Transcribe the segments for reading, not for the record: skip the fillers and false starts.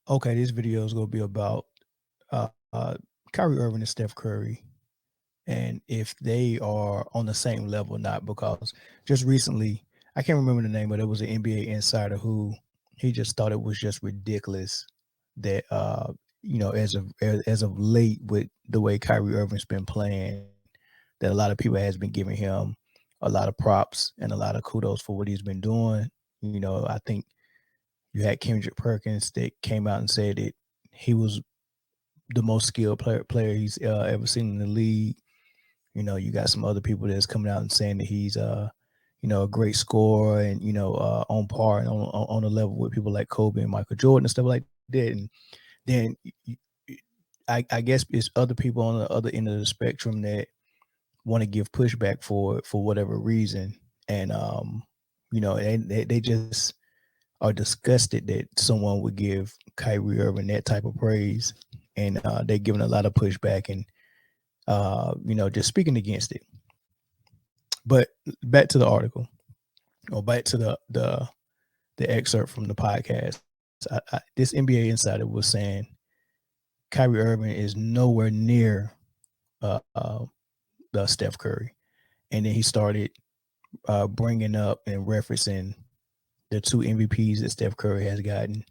Okay, this video is gonna be about uh, uh, Kyrie Irving and Steph Curry, and if they are on the same level or not. Because just recently, I can't remember the name, but it was an NBA insider who he just thought it was just ridiculous that as of late with the way Kyrie Irving's been playing, that a lot of people has been giving him a lot of props and a lot of kudos for what he's been doing. I think you had Kendrick Perkins that came out and said that he was the most skilled player he's ever seen in the league. You got some other people that's coming out and saying that he's a great scorer and on par and on a level with people like Kobe and Michael Jordan and stuff like that. And then I guess it's other people on the other end of the spectrum that want to give pushback for whatever reason, and they just are disgusted that someone would give Kyrie Irving that type of praise, and they're giving a lot of pushback and just speaking against it. But back to the article, or back to the excerpt from the podcast. This NBA insider was saying Kyrie Irving is nowhere near uh, uh, the Steph Curry, and then he started bringing up and referencing the two MVPs that Steph Curry has gotten,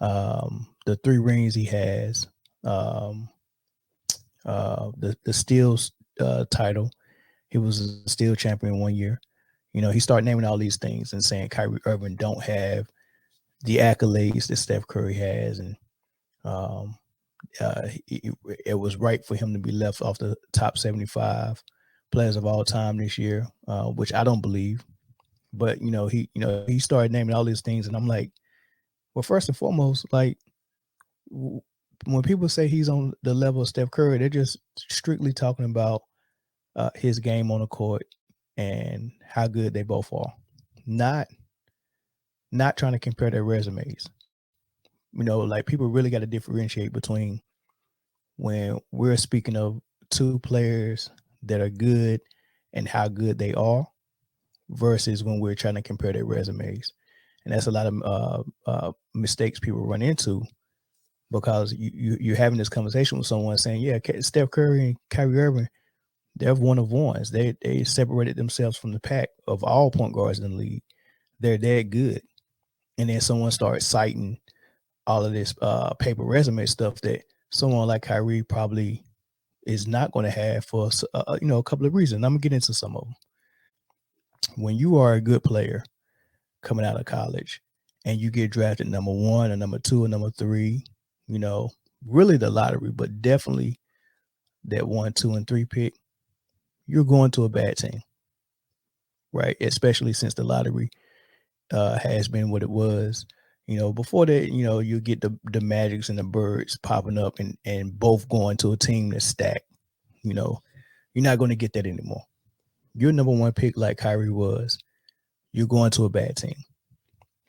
the three rings he has, um, the steals title. He was a steel champion 1 year. He started naming all these things and saying Kyrie Irving don't have the accolades that Steph Curry has, and um, it was right for him to be left off the top 75 players of all time this year, which I don't believe. But he started naming all these things, and I'm like, well, first and foremost, like when people say he's on the level of Steph Curry, they're just strictly talking about his game on the court and how good they both are, not not trying to compare their resumes. Like people really got to differentiate between when we're speaking of two players that are good and how good they are versus when we're trying to compare their resumes. And that's a lot of mistakes people run into because you're having this conversation with someone saying, yeah, Steph Curry and Kyrie Irving, they're one of ones. They separated themselves from the pack of all point guards in the league. They're that good. And then someone starts citing all of this paper resume stuff that someone like Kyrie probably is not going to have for a couple of reasons. I'm gonna get into some of them. When you are a good player coming out of college and you get drafted number one or number two or number three, you know, really the lottery, but definitely that 1, 2, and 3 pick, you're going to a bad team, right? Especially since the lottery has been what it was. Before that, you get the Magics and the Birds popping up and both going to a team that's stacked. You know, you're not going to get that anymore. You're number one pick like Kyrie was. You're going to a bad team.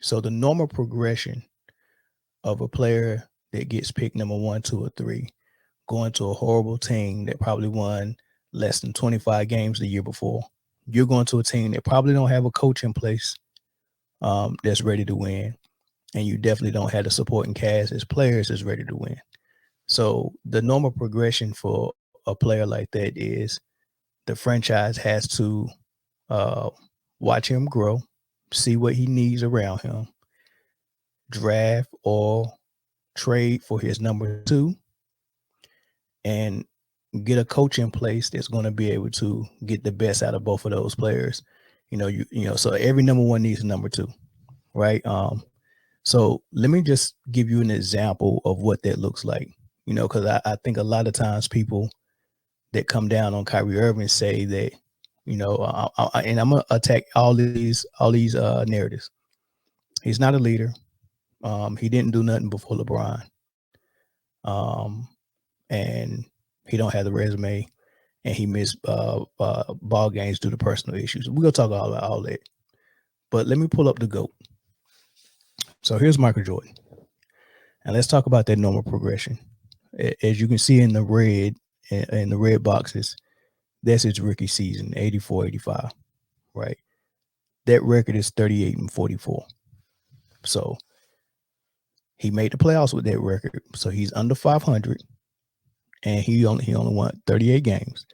So the normal progression of a player that gets picked number 1, 2, or 3, going to a horrible team that probably won less than 25 games the year before. You're going to a team that probably don't have a coach in place that's ready to win. And you definitely don't have the supporting cast as players that's ready to win. So the normal progression for a player like that is the franchise has to uh, watch him grow, see what he needs around him, draft or trade for his number two, and get a coach in place that's going to be able to get the best out of both of those players. So every number one needs a number two, right? So let me just give you an example of what that looks like. Because I think a lot of times people that come down on Kyrie Irving say that, and I'm gonna attack all these narratives. He's not a leader. He didn't do nothing before LeBron, um, and he don't have the resume, and he missed ball games due to personal issues. We're gonna talk all about all that, but let me pull up the GOAT. So here's Michael Jordan, and let's talk about that normal progression. As you can see in the red boxes, that's his rookie season, 84, 85, right? That record is 38 and 44. So He made the playoffs with that record, so he's under 500, and he only won 38 games.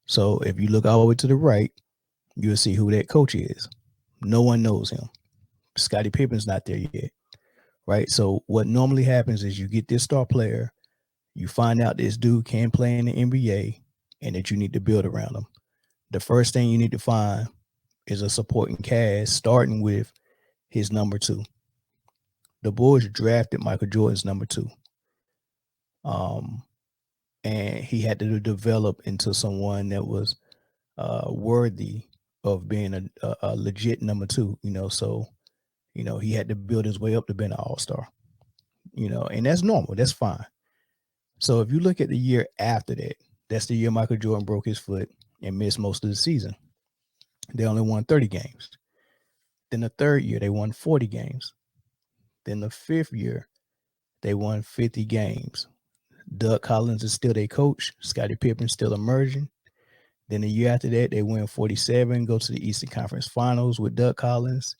So if you look all the way to the right, you'll see who that coach is. No one knows him. Scottie Pippen's not there yet, right? So what normally happens is you get this star player, you find out this dude can play in the NBA, and that you need to build around him. The first thing you need to find is a supporting cast, starting with his number two. The Bulls drafted Michael Jordan's number two. And he had to develop into someone that was worthy of being a legit number two, So, he had to build his way up to being an all-star, and that's normal. That's fine. So if you look at the year after that, that's the year Michael Jordan broke his foot and missed most of the season. They only won 30 games. Then the third year, they won 40 games. Then the fifth year, they won 50 games. Doug Collins is still their coach. Scottie Pippen still emerging. Then the year after that, they win 47, go to the Eastern Conference Finals with Doug Collins.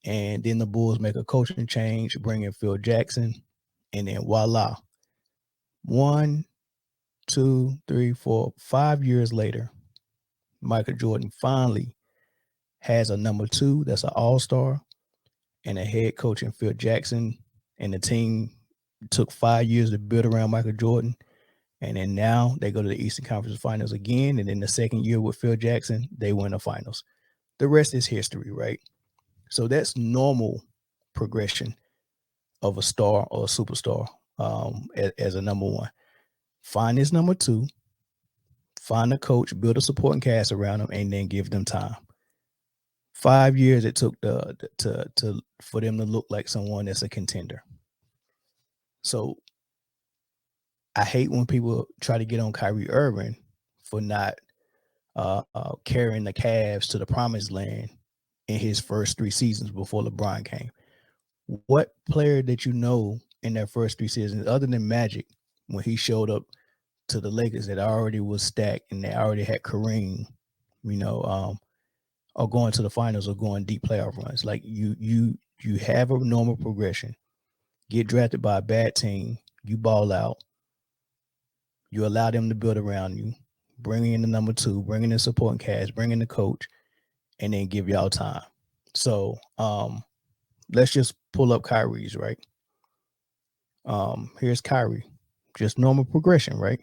And then the Bulls make a coaching change, bring in Phil Jackson. And then voila. 1, 2, 3, 4, 5 years later, Michael Jordan finally has a number two that's an all-star and a head coach in Phil Jackson. And the team took 5 years to build around Michael Jordan. And then now they go to the Eastern Conference Finals again. And then the second year with Phil Jackson, they win the finals. The rest is history, right? So that's normal progression of a star or a superstar as a number one. Find his number two, find a coach, build a supporting cast around him, and then give them time. 5 years it took for them to look like someone that's a contender. So I hate when people try to get on Kyrie Irving for not carrying the Cavs to the promised land in his first 3 seasons before LeBron came. What player that you know in their first 3 seasons, other than Magic, when he showed up to the Lakers that already was stacked and they already had Kareem, or going to the finals or going deep playoff runs? Like you have a normal progression. Get drafted by a bad team, you ball out. You allow them to build around you, bring in the number two, bring in the supporting cast, bring in the coach, and then give y'all time. So let's just pull up Kyrie's, right? Here's Kyrie, just normal progression, right?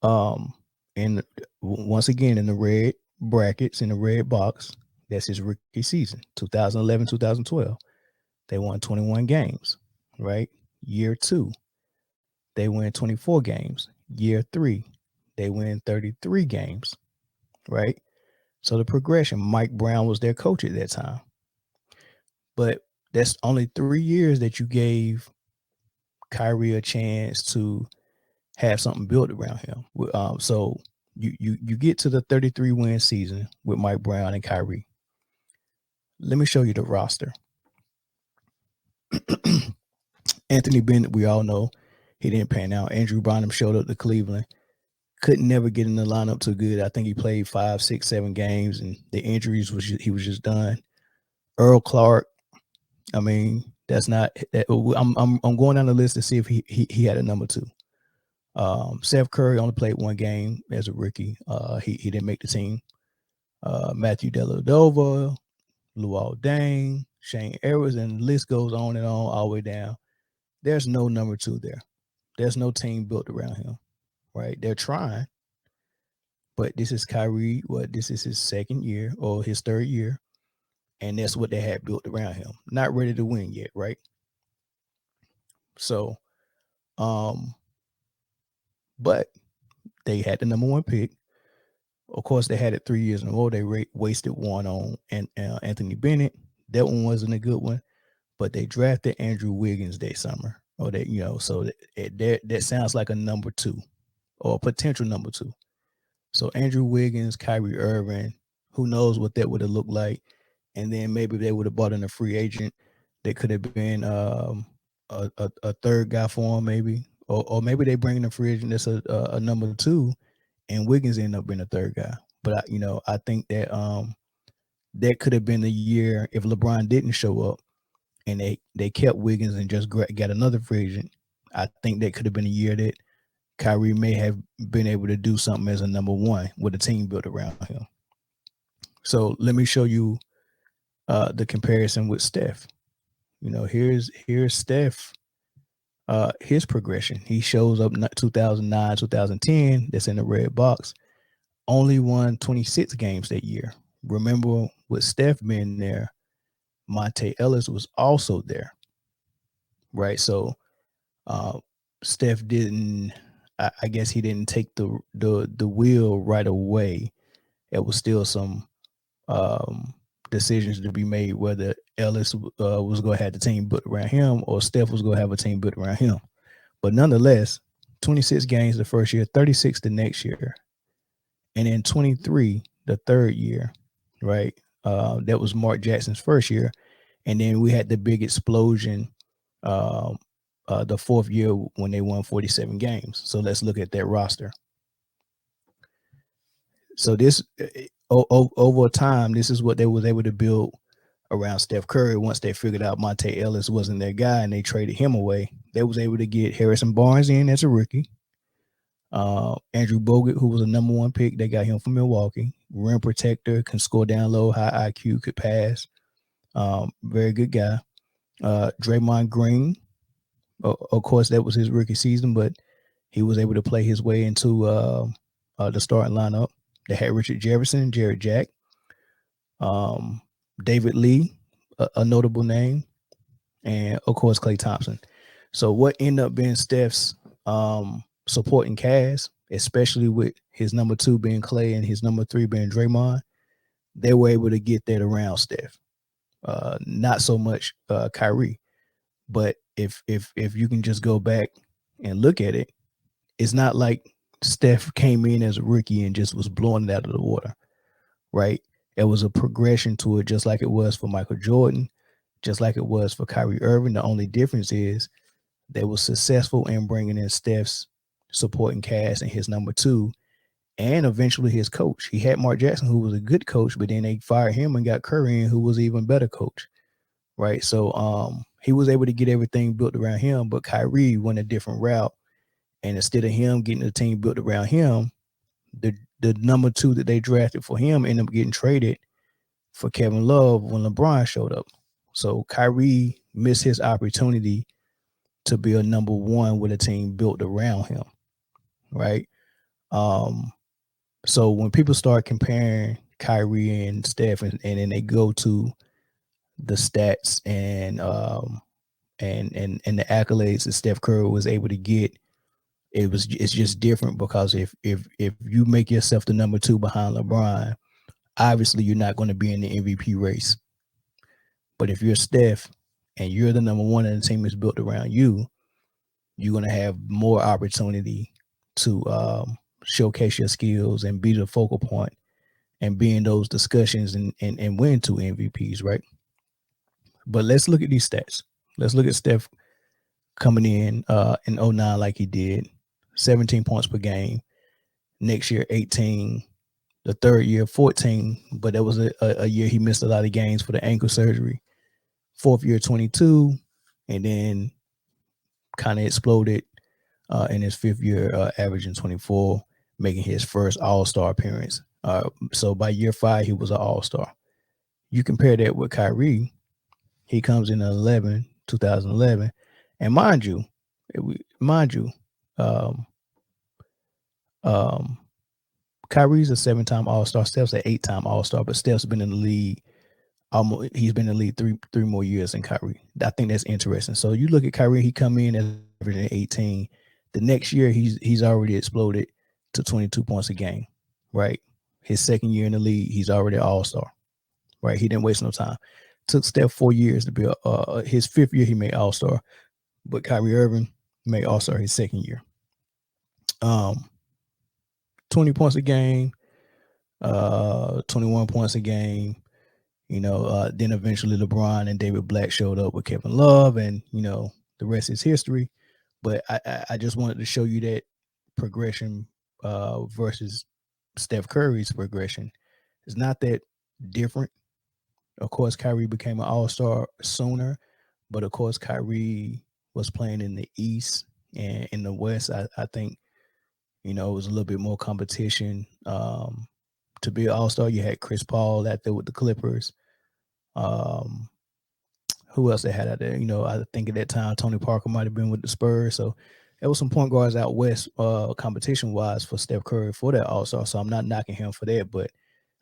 And once again in the red brackets, in the red box, that's his rookie season, 2011, 2012. They won 21 games, right? Year 2, they win 24 games. Year 3, they win 33 games, right? So the progression, Mike Brown was their coach at that time. But that's only 3 years that you gave Kyrie a chance to have something built around him. So you get to the 33 win season with Mike Brown and Kyrie. Let me show you the roster. Anthony Bennett, we all know he didn't pan out. Andrew Bynum showed up to Cleveland. Couldn't never get in the lineup too good. I think he played 5, 6, 7 games, and the injuries he was just done. Earl Clark, I mean, that's not. I'm going down the list to see if he had a number two. Steph Curry only played 1 game as a rookie. He didn't make the team. Matthew Dellavedova, Luol Deng, Shane Edwards, and the list goes on and on all the way down. There's no number two there. There's no team built around him, right? They're trying, but this is Kyrie. This is his second year or his third year, and that's what they had built around him. Not ready to win yet, right? So, but they had the number 1 pick. Of course, they had it 3 years in a row. They wasted one on Anthony Bennett. That one wasn't a good one, but they drafted Andrew Wiggins that summer. Or that, so that sounds like a number 2 or a potential number 2. So Andrew Wiggins, Kyrie Irving, who knows what that would have looked like. And then maybe they would have bought in a free agent that could have been a third guy for him, maybe. Or maybe they bring in a free agent that's a number 2, and Wiggins ended up being a third guy. But I think that that could have been the year if LeBron didn't show up, and they kept Wiggins and just got another free agent. I think that could have been a year that Kyrie may have been able to do something as a number one with a team built around him. So let me show you the comparison with Steph. Here's Steph, his progression. He shows up 2009, 2010. That's in the red box. Only won 26 games that year. Remember, with Steph being there, Monte Ellis was also there, right? So Steph didn't. I guess he didn't take the wheel right away. It was still some decisions to be made whether Ellis was going to have the team built around him or Steph was going to have a team built around him. But nonetheless, 26 games the first year, 36 the next year, and then 23 the third year, right? That was Mark Jackson's first year. And then we had the big explosion the fourth year when they won 47 games. So let's look at that roster. So this over time, this is what they was able to build around Steph Curry. Once they figured out Monte Ellis wasn't their guy and they traded him away, they was able to get Harrison Barnes in as a rookie. Andrew Bogut, who was a number one pick, they got him from Milwaukee. Rim protector, can score down low, high IQ, could pass. Very good guy. Draymond Green, of course, that was his rookie season, but he was able to play his way into the starting lineup. They had Richard Jefferson, Jared Jack, David Lee, a notable name, and of course Klay Thompson. So what ended up being Steph's supporting cast, especially with his number 2 being Klay and his number 3 being Draymond, they were able to get that around Steph. Not so much Kyrie, but if you can just go back and look at it, it's not like Steph came in as a rookie and just was blowing it out of the water, right? It was a progression to it, just like it was for Michael Jordan, just like it was for Kyrie Irving. The only difference is they were successful in bringing in Steph's supporting cast and his number 2, and eventually his coach. He had Mark Jackson, who was a good coach, but then they fired him and got Curry in, who was an even better coach, right? So he was able to get everything built around him, but Kyrie went a different route. And instead of him getting the team built around him, the number 2 that they drafted for him ended up getting traded for Kevin Love when LeBron showed up. So Kyrie missed his opportunity to be a number 1 with a team built around him, right? So when people start comparing Kyrie and Steph, and then they go to the stats and the accolades that Steph Curry was able to get, it's just different because if you make yourself the number 2 behind LeBron, obviously you're not going to be in the MVP race. But if you're Steph and you're the number 1 and the team is built around you, you're going to have more opportunity to showcase your skills and be the focal point and be in those discussions and win 2 MVPs, right? But let's look at these stats. Let's look at Steph coming in 09 like he did, 17 points per game. Next year, 18. The third year, 14. But that was a year he missed a lot of games for the ankle surgery. Fourth year, 22. And then kind of exploded in his fifth year, averaging 24, making his first All-Star appearance. So by year 5, he was an All-Star. You compare that with Kyrie, he comes in 2011. And mind you, Kyrie's a 7-time All-Star. Steph's an 8-time All-Star, but Steph's been in the league he's been in the league three more years than Kyrie. I think that's interesting. So you look at Kyrie, he come in as averaging 18. The next year, he's already exploded to 22 points a game, right? His second year in the league, he's already an All-Star, right? He didn't waste no time. Took Steph 4 years to be his 5th year, he made All-Star, but Kyrie Irving made All-Star his second year. 20 points a game, 21 points a game. Then eventually LeBron and David Black showed up with Kevin Love, and the rest is history. But I just wanted to show you that progression versus Steph Curry's progression. It's not that different. Of course, Kyrie became an All-Star sooner, But of course, Kyrie was playing in the East and in the West. I think, it was a little bit more competition. To be an all-star, you had Chris Paul out there with the Clippers. Um, who else they had out there? I think at that time Tony Parker might have been with the Spurs. So there was some point guards out west, competition-wise for Steph Curry for that all-star. So I'm not knocking him for that, but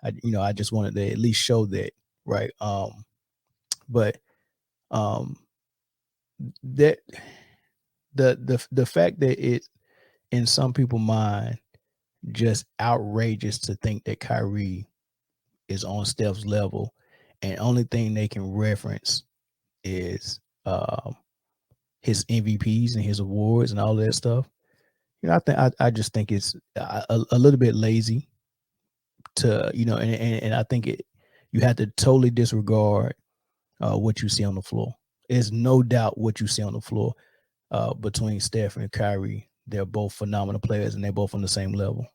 I just wanted to at least show that, right? But that the fact that it in some people's mind just outrageous to think that Kyrie is on Steph's level, and only thing they can reference is his MVPs and his awards and all that stuff. I just think it's a little bit lazy to, and I think you have to totally disregard what you see on the floor. There's no doubt what you see on the floor between Steph and Kyrie. They're both phenomenal players and they're both on the same level,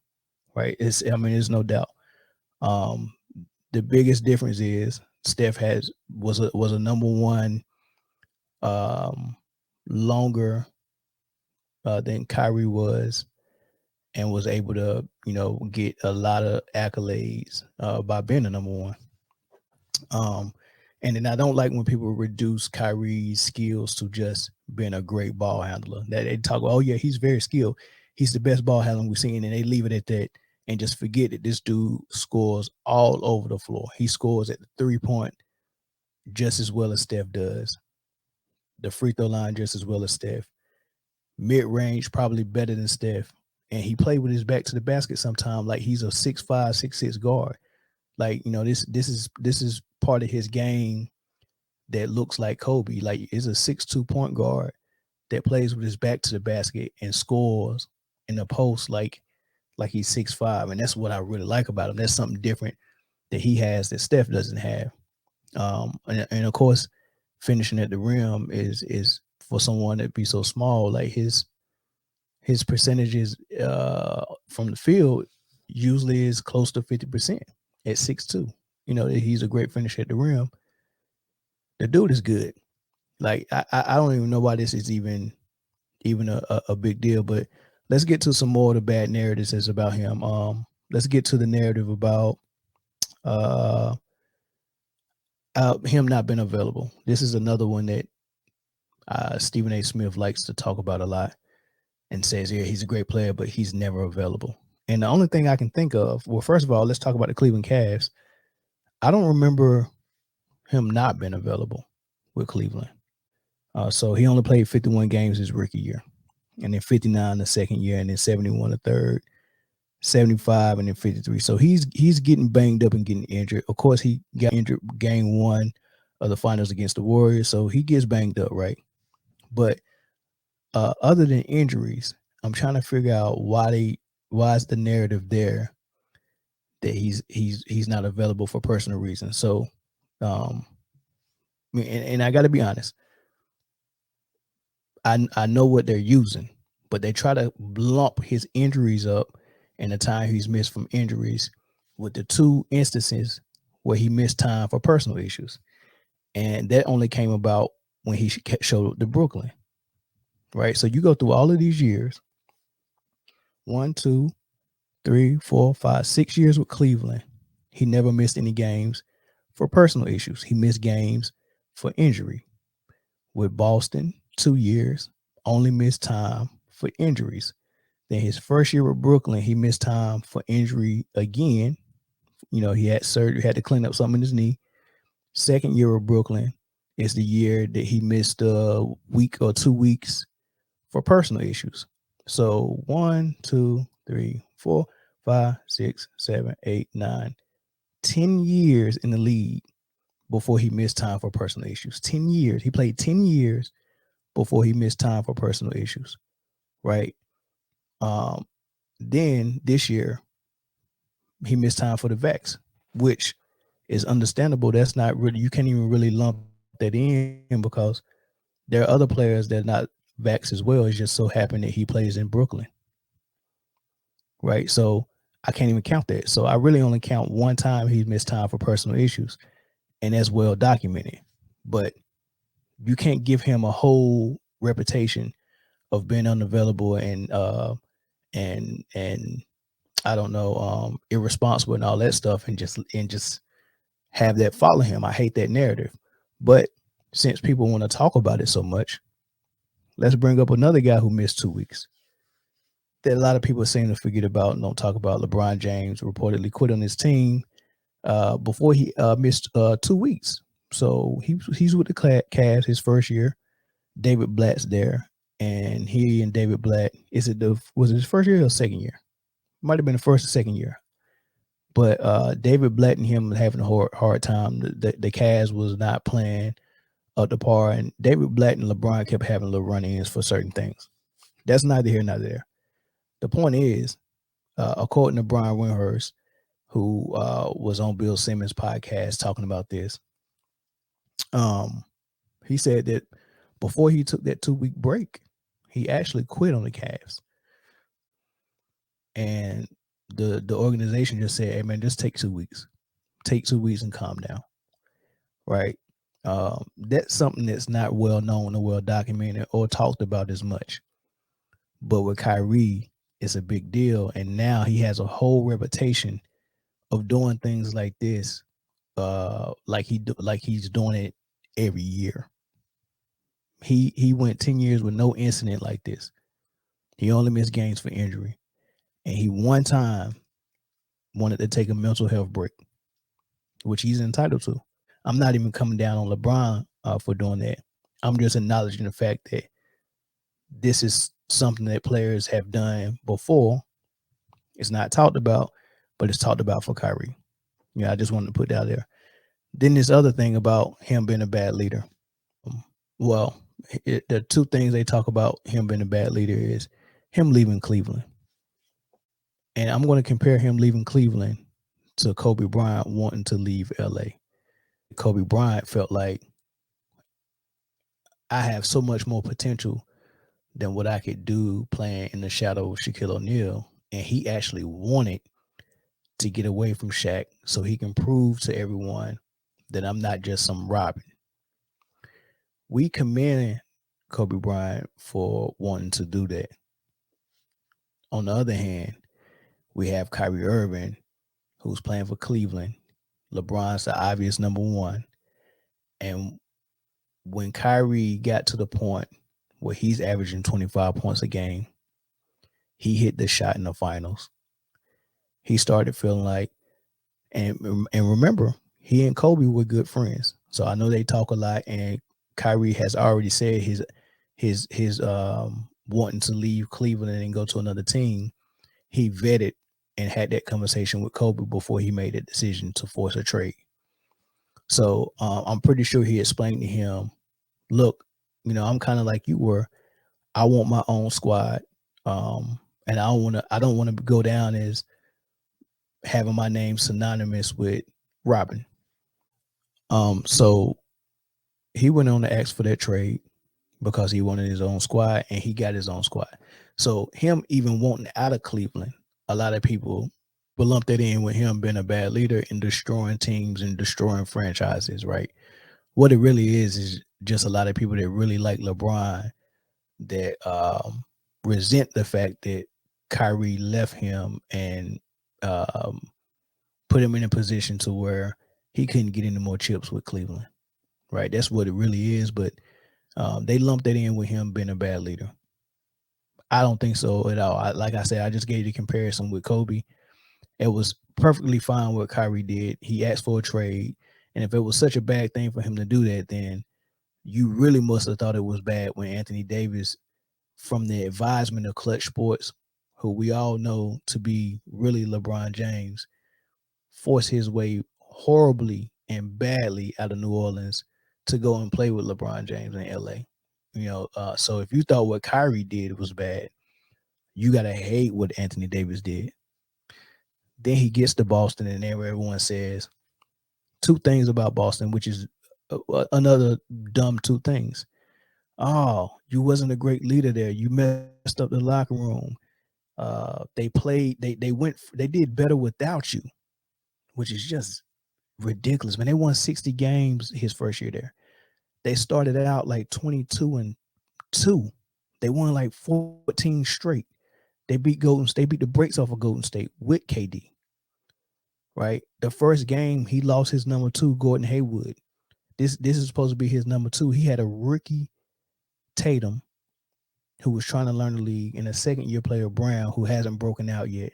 right? There's no doubt. The biggest difference is Steph was a number one longer than Kyrie was, and was able to, get a lot of accolades by being the number one. And then I don't like when people reduce Kyrie's skills to just being a great ball handler. That they talk, oh yeah, he's very skilled. He's the best ball handler we've seen, and they leave it at that and just forget that this dude scores all over the floor. He scores at the 3-point just as well as Steph does. The free throw line just as well as Steph. Mid-range probably better than Steph. And he played with his back to the basket sometime like he's a 6'5", 6'6" guard. Like, this is part of his game that looks like Kobe. Like, is a 6'2" point guard that plays with his back to the basket and scores in the post like he's 6'5". And that's what I really like about him. That's something different that he has that Steph doesn't have. And of course, finishing at the rim is for someone that be so small. Like his percentages from the field usually is close to 50% at 6'2". He's a great finisher at the rim. The dude is good. Like I don't even know why this is even a big deal. But let's get to some more of the bad narratives that's about him. Let's get to the narrative about him not being available. This is another one that Stephen A. Smith likes to talk about a lot and says, yeah, he's a great player, but he's never available. And the only thing I can think of, well, first of all, let's talk about the Cleveland Cavs. I don't remember him not being available with Cleveland. So he only played 51 games his rookie year, and then 59 the second year, and then 71 the third, 75, and then 53. So he's getting banged up and getting injured. Of course, he got injured game one of the finals against the Warriors, so he gets banged up, right? But other than injuries, I'm trying to figure out why is the narrative there that he's not available for personal reasons. So, and I got to be honest, I know what they're using, but they try to lump his injuries up and the time he's missed from injuries with the two instances where he missed time for personal issues, and that only came about when he showed up to Brooklyn. Right, so you go through all of these years, 1, 2, 3, 4, 5, 6 years with Cleveland. He never missed any games for personal issues. He missed games for injury. With Boston, 2 years, only missed time for injuries. Then his first year with Brooklyn, he missed time for injury again. He had surgery, had to clean up something in his knee. Second year with Brooklyn is the year that he missed a week or 2 weeks for personal issues. So 1, 2, 3, 4, 5, 6, 7, 8, 9, 10 years in the league before he missed time for personal issues. 10 years. He played 10 years before he missed time for personal issues. Right. Then this year, he missed time for the vax, which is understandable. That's not really, you can't even really lump that in because there are other players that are not vax as well. It's just so happened that he plays in Brooklyn. Right. So I can't even count that. So I really only count one time he missed time for personal issues, and that's well documented. But you can't give him a whole reputation of being unavailable and I don't know, irresponsible and all that stuff, and just have that follow him. I hate that narrative. But since people want to talk about it so much, let's bring up another guy who missed 2 weeks that a lot of people seem to forget about and don't talk about. LeBron James reportedly quit on his team before he missed 2 weeks. So he's with the Cavs his first year. David Blatt's there, and he and David Blatt, was it his first year or second year? Might have been the first or second year. But David Blatt and him having a hard time. The Cavs was not playing up to par, and David Blatt and LeBron kept having little run-ins for certain things. That's neither here nor there. The point is, according to Brian Windhurst, who was on Bill Simmons' podcast talking about this, he said that before he took that 2-week break, he actually quit on the Cavs. And the organization just said, hey, man, just take 2 weeks. Take 2 weeks and calm down. Right? That's something that's not well known or well documented or talked about as much. But with Kyrie, it's a big deal. And now he has a whole reputation of doing things like this, like he's doing it every year. He went 10 years with no incident like this. He only missed games for injury. And he one time wanted to take a mental health break, which he's entitled to. I'm not even coming down on LeBron for doing that. I'm just acknowledging the fact that this is something that players have done before. It's not talked about, but it's talked about for Kyrie. I just wanted to put that out there. Then this other thing about him being a bad leader. The two things they talk about him being a bad leader is him leaving Cleveland. And I'm going to compare him leaving Cleveland to Kobe Bryant wanting to leave LA. Kobe Bryant felt like, I have so much more potential than what I could do playing in the shadow of Shaquille O'Neal. And he actually wanted to get away from Shaq so he can prove to everyone that I'm not just some Robin. We commend Kobe Bryant for wanting to do that. On the other hand, we have Kyrie Irving, who's playing for Cleveland. LeBron's the obvious number one. And when Kyrie got to the point where he's averaging 25 points a game, he hit the shot in the finals. He started feeling like, and remember, he and Kobe were good friends. So I know they talk a lot, and Kyrie has already said his wanting to leave Cleveland and go to another team. He vetted and had that conversation with Kobe before he made a decision to force a trade. So I'm pretty sure he explained to him, look, I'm kind of like you were. I want my own squad. And I don't want to go down as having my name synonymous with Robin. So he went on to ask for that trade because he wanted his own squad, and he got his own squad. So him even wanting out of Cleveland, a lot of people will lump that in with him being a bad leader and destroying teams and destroying franchises, right? What it really is just a lot of people that really like LeBron that resent the fact that Kyrie left him and put him in a position to where he couldn't get any more chips with Cleveland, right? That's what it really is. But they lumped that in with him being a bad leader. I don't think so at all. Like I said, I just gave you the comparison with Kobe. It was perfectly fine what Kyrie did. He asked for a trade. And if it was such a bad thing for him to do that, then you really must have thought it was bad when Anthony Davis, from the advisement of Clutch Sports, who we all know to be really LeBron James, forced his way horribly and badly out of New Orleans to go and play with LeBron James in LA. So if you thought what Kyrie did was bad, you got to hate what Anthony Davis did. Then he gets to Boston, and everyone says two things about Boston, which is another dumb two things. Oh, you wasn't a great leader there. You messed up the locker room. They did better without you, which is just ridiculous, man. They won 60 games his first year there. They started out like 22-2. They won like 14 straight. They beat Golden State, beat the brakes off of Golden State with KD. Right? The first game, he lost his number 2, Gordon Hayward. This is supposed to be his number 2. He had a rookie, Tatum, who was trying to learn the league, and a second-year player, Brown, who hasn't broken out yet.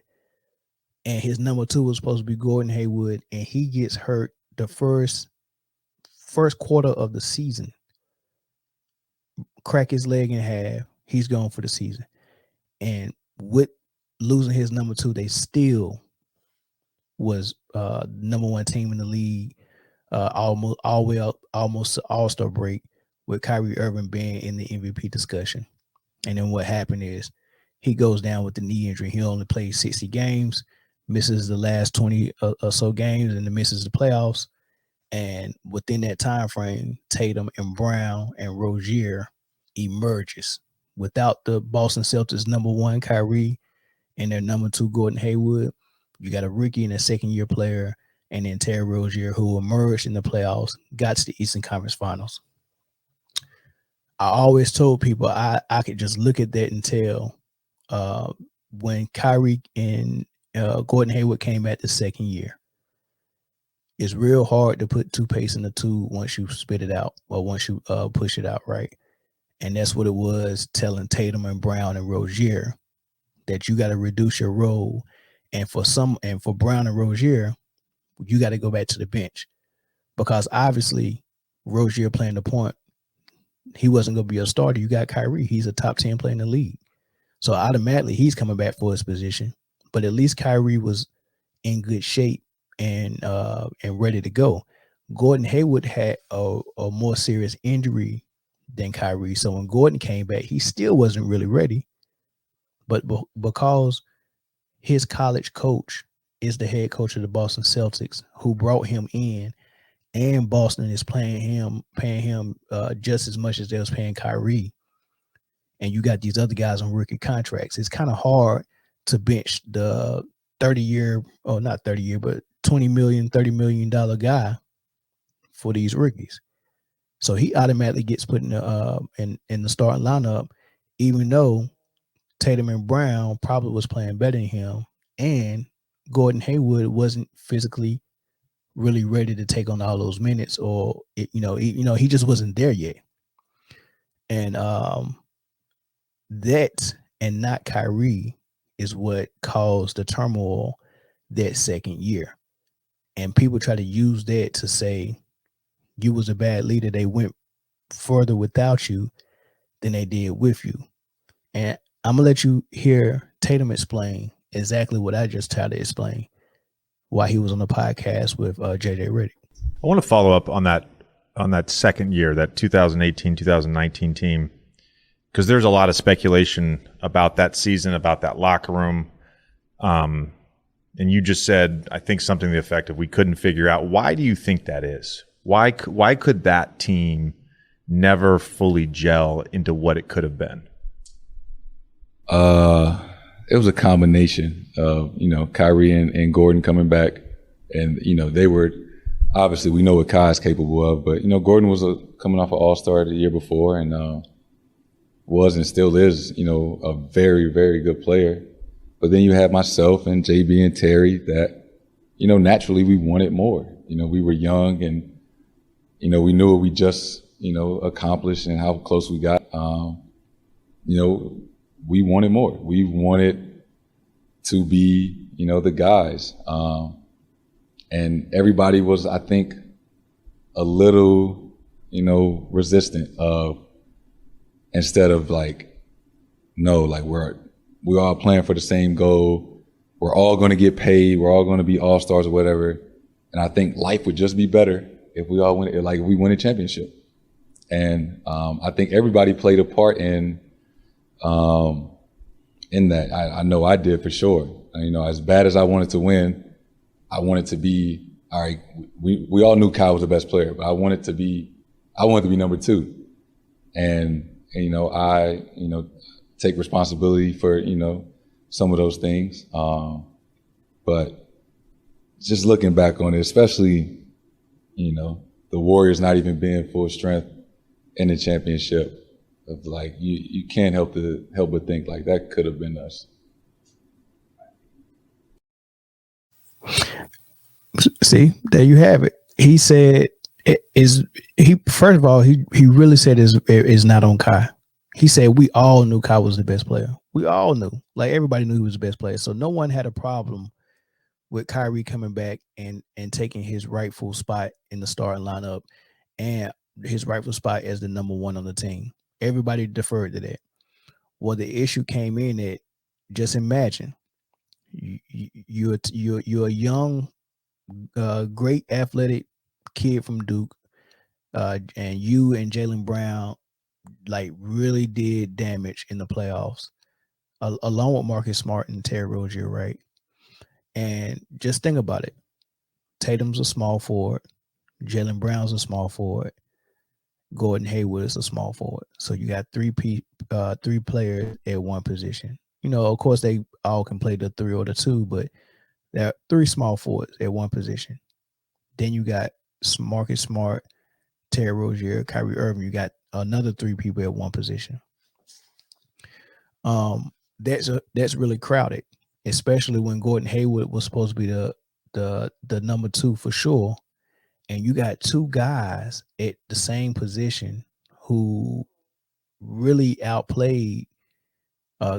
And his number 2 was supposed to be Gordon Hayward, and he gets hurt the first quarter of the season. Crack his leg in half. He's gone for the season. And with losing his number 2, they still was number 1 team in the league, almost all the way up, almost All-Star break, with Kyrie Irving being in the MVP discussion. And then what happened is he goes down with the knee injury. He only plays 60 games, misses the last 20 or so games, and then misses the playoffs. And within that time frame, Tatum and Brown and Rozier emerges. Without the Boston Celtics number 1, Kyrie, and their number 2, Gordon Hayward, you got a rookie and a second-year player, and then Terry Rozier, who emerged in the playoffs, got to the Eastern Conference Finals. I always told people I could just look at that and tell when Kyrie and Gordon Hayward came back the second year, it's real hard to put toothpaste in the tube once you spit it out or once you push it out, right? And that's what it was, telling Tatum and Brown and Rozier that you got to reduce your role. And for Brown and Rozier, you got to go back to the bench, because obviously Rozier playing the point, he wasn't going to be a starter. You got Kyrie. He's a top 10 player in the league. So automatically he's coming back for his position. But at least Kyrie was in good shape and ready to go. Gordon Hayward had a more serious injury than Kyrie. So when Gordon came back, he still wasn't really ready. But because his college coach is the head coach of the Boston Celtics, who brought him in, and Boston is paying him just as much as they was paying Kyrie, and you got these other guys on rookie contracts, it's kind of hard to bench the $20 million, $30 million guy for these rookies. So he automatically gets put in the starting lineup, even though Tatum and Brown probably was playing better than him, and Gordon Hayward wasn't physically really ready to take on all those minutes, or he just wasn't there yet. And that, and not Kyrie, is what caused the turmoil that second year. And people try to use that to say you was a bad leader. They went further without you than they did with you. And I'm gonna let you hear Tatum explain exactly what I just tried to explain while he was on the podcast with JJ Redick. I want to follow up on that second year, that 2018-2019 team, because there's a lot of speculation about that season, about that locker room. And you just said, I think, something to the effect of, we couldn't figure out. Why do you think that is? Why could that team never fully gel into what it could have been? It was a combination of, Kyrie and Gordon coming back. And, they were, obviously we know what Kai's capable of, but, Gordon was coming off an All-Star the year before, and was and still is, a very, very good player. But then you have myself and JB and Terry that, naturally we wanted more. We were young, and, we knew what we just, accomplished and how close we got. We wanted more. We wanted to be, the guys. And everybody was, I think, a little, resistant of, instead of we're all playing for the same goal. We're all going to get paid. We're all going to be all-stars or whatever. And I think life would just be better if we all win, if we win a championship. And I think everybody played a part in that. I know I did, for sure. As bad as I wanted to win, I wanted to be, all right, we all knew Kyle was the best player, but I wanted to be number 2. And I take responsibility for, some of those things. But just looking back on it, especially, the Warriors not even being full strength, in the championship. Of like you can't help but think like that could have been us. See, there you have it. He said first of all, he really said is not on Kai. He said we all knew Kai was the best player. We all knew. Like everybody knew he was the best player. So no one had a problem with Kyrie coming back and taking his rightful spot in the starting lineup and his rightful spot as the number one on the team. Everybody deferred to that. Well, the issue came in that just imagine you're a young, great athletic kid from Duke, and you and Jaylen Brown like really did damage in the playoffs, along with Marcus Smart and Terry Rozier, right? And just think about it. Tatum's a small forward. Jaylen Brown's a small forward. Gordon Hayward is a small forward. So you got three players at one position. You know, of course, they all can play the 3 or the 2, but there are 3 small forwards at one position. Then you got Marcus Smart, Terry Rozier, Kyrie Irving. You got another 3 people at one position. That's really crowded, especially when Gordon Hayward was supposed to be the number 2 for sure. And you got 2 guys at the same position who really outplayed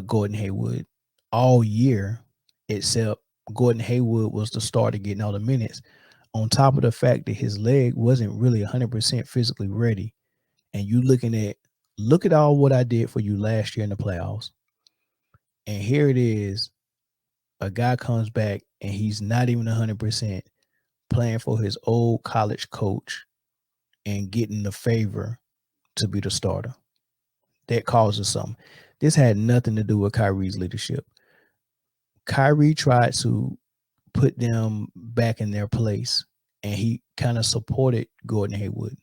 Gordon Hayward all year, except Gordon Hayward was the starter getting all the minutes. On top of the fact that his leg wasn't really 100% physically ready. And you look at all what I did for you last year in the playoffs. And here it is, a guy comes back and he's not even 100%. Playing for his old college coach and getting the favor to be the starter. That causes something. This had nothing to do with Kyrie's leadership. Kyrie tried to put them back in their place, and he kind of supported Gordon Hayward.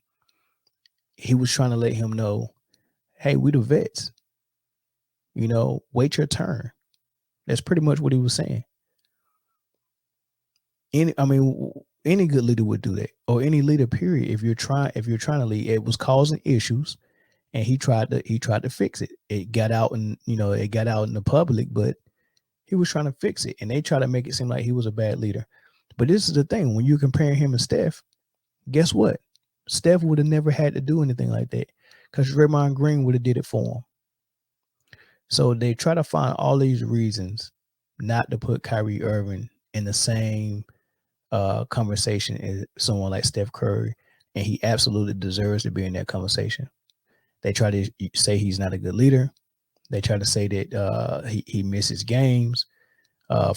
He was trying to let him know, hey, we the vets. You know, wait your turn. That's pretty much what he was saying. Any good leader would do that, or any leader, period. If you're trying to lead, it was causing issues, and he tried to fix it. It got out in the public, but he was trying to fix it, and they try to make it seem like he was a bad leader. But this is the thing: when you're comparing him and Steph, guess what? Steph would have never had to do anything like that because Draymond Green would have did it for him. So they try to find all these reasons not to put Kyrie Irving in the same conversation as someone like Steph Curry, and he absolutely deserves to be in that conversation. They try to say he's not a good leader. They try to say that he misses games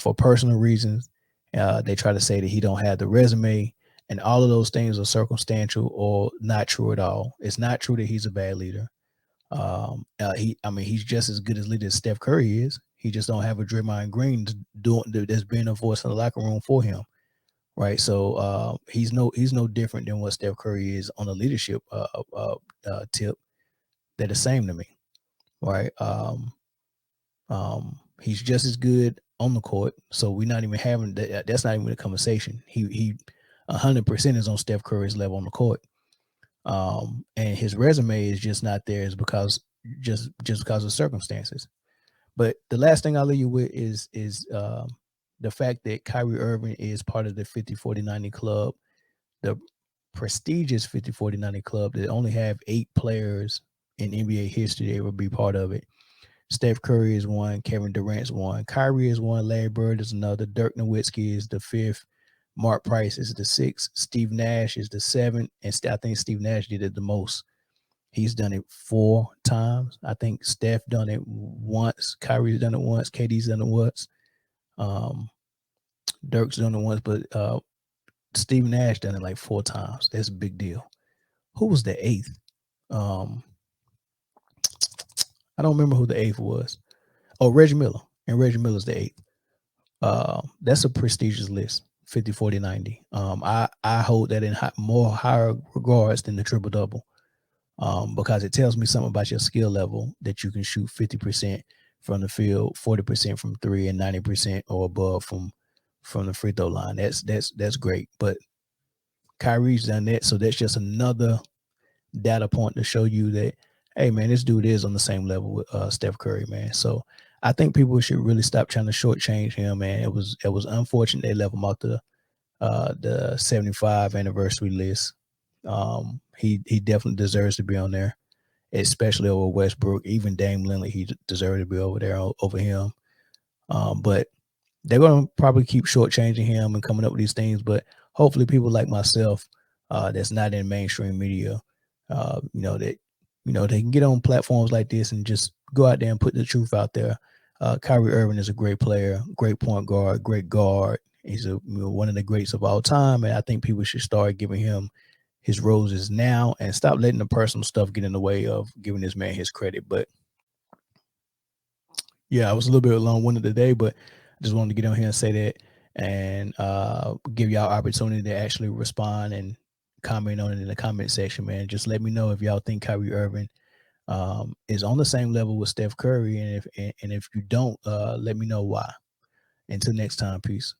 for personal reasons. They try to say that he don't have the resume, and all of those things are circumstantial or not true at all. It's not true that he's a bad leader. He's just as good as leader as Steph Curry is. He just don't have a Draymond Green that's being a voice in the locker room for him. Right, so he's no different than what Steph Curry is on the leadership tip. They're the same to me, right? He's just as good on the court, so we're not even having that. That's not even a conversation. He 100% is on Steph Curry's level on the court, and his resume is just not there, is because just because of circumstances. But the last thing I'll leave you with is the fact that Kyrie Irving is part of the 50-40-90 club, the prestigious 50-40-90 club that only have 8 players in NBA history that would be part of it. Steph Curry is one, Kevin Durant's one, Kyrie is one, Larry Bird is another, Dirk Nowitzki is the 5th, Mark Price is the 6th, Steve Nash is the 7th, and I think Steve Nash did it the most. He's done it 4 times. I think Steph done it once, Kyrie's done it once, KD's done it once. Dirk's done it once, but Steve Nash done it like 4 times. That's a big deal. Who was the 8th? I don't remember who the 8th was. Oh, Reggie Miller. And Reggie Miller's the 8th. That's a prestigious list, 50-40-90. I hold that in more higher regards than the triple-double, because it tells me something about your skill level, that you can shoot 50% from the field, 40% from 3, and 90% or above from the free throw line. That's great. But Kyrie's done that, so that's just another data point to show you that, hey, man, this dude is on the same level with Steph Curry, man. So I think people should really stop trying to shortchange him, man. It was unfortunate they left him off the 75 anniversary list. He definitely deserves to be on there, especially over Westbrook. Even Dame Lillard, he deserved to be over there over him. But they're going to probably keep shortchanging him and coming up with these things. But hopefully people like myself that's not in mainstream media, that they can get on platforms like this and just go out there and put the truth out there. Kyrie Irving is a great player, great point guard, great guard. He's one of the greats of all time, and I think people should start giving him his roses now and stop letting the personal stuff get in the way of giving this man his credit. But yeah, I was a little bit long-winded today, but I just wanted to get on here and say that and give y'all opportunity to actually respond and comment on it in the comment section, man. Just let me know if y'all think Kyrie Irving is on the same level with Steph Curry, and if you don't, let me know why. Until next time, peace.